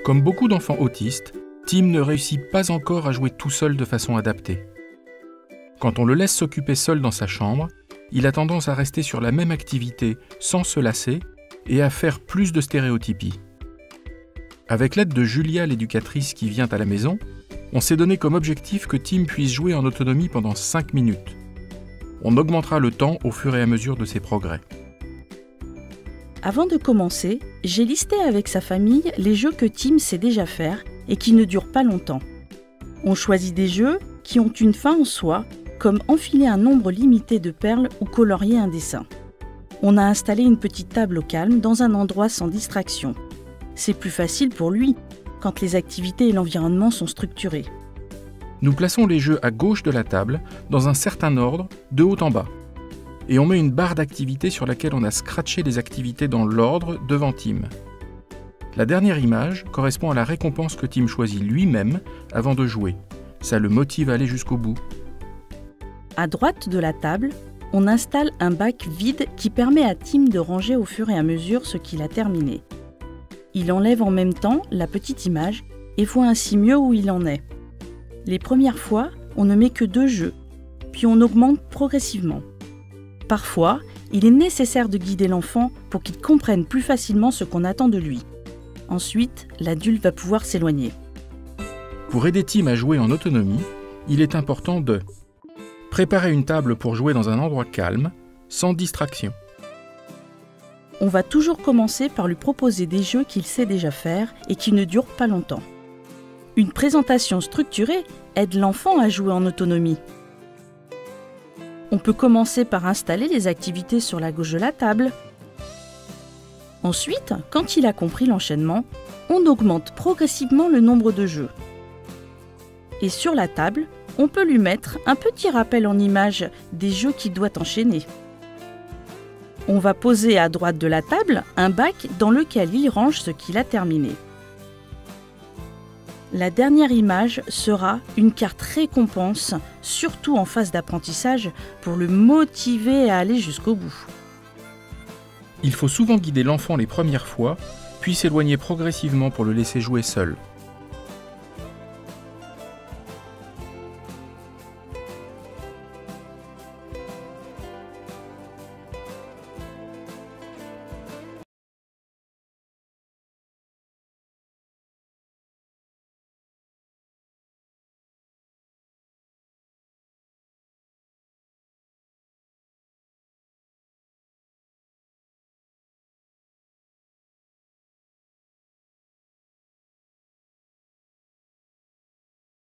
Comme beaucoup d'enfants autistes, Tim ne réussit pas encore à jouer tout seul de façon adaptée. Quand on le laisse s'occuper seul dans sa chambre, il a tendance à rester sur la même activité sans se lasser et à faire plus de stéréotypies. Avec l'aide de Julia, l'éducatrice qui vient à la maison, on s'est donné comme objectif que Tim puisse jouer en autonomie pendant 5 minutes. On augmentera le temps au fur et à mesure de ses progrès. Avant de commencer, j'ai listé avec sa famille les jeux que Tim sait déjà faire et qui ne durent pas longtemps. On choisit des jeux qui ont une fin en soi, comme enfiler un nombre limité de perles ou colorier un dessin. On a installé une petite table au calme dans un endroit sans distraction. C'est plus facile pour lui quand les activités et l'environnement sont structurés. Nous plaçons les jeux à gauche de la table, dans un certain ordre, de haut en bas. Et on met une barre d'activité sur laquelle on a scratché les activités dans l'ordre devant Tim. La dernière image correspond à la récompense que Tim choisit lui-même avant de jouer. Ça le motive à aller jusqu'au bout. À droite de la table, on installe un bac vide qui permet à Tim de ranger au fur et à mesure ce qu'il a terminé. Il enlève en même temps la petite image et voit ainsi mieux où il en est. Les premières fois, on ne met que 2 jeux, puis on augmente progressivement. Parfois, il est nécessaire de guider l'enfant pour qu'il comprenne plus facilement ce qu'on attend de lui. Ensuite, l'adulte va pouvoir s'éloigner. Pour aider Tim à jouer en autonomie, il est important de préparer une table pour jouer dans un endroit calme, sans distraction. On va toujours commencer par lui proposer des jeux qu'il sait déjà faire et qui ne durent pas longtemps. Une présentation structurée aide l'enfant à jouer en autonomie. On peut commencer par installer les activités sur la gauche de la table. Ensuite, quand il a compris l'enchaînement, on augmente progressivement le nombre de jeux. Et sur la table, on peut lui mettre un petit rappel en image des jeux qu'il doit enchaîner. On va poser à droite de la table un bac dans lequel il range ce qu'il a terminé. La dernière image sera une carte récompense, surtout en phase d'apprentissage, pour le motiver à aller jusqu'au bout. Il faut souvent guider l'enfant les premières fois, puis s'éloigner progressivement pour le laisser jouer seul.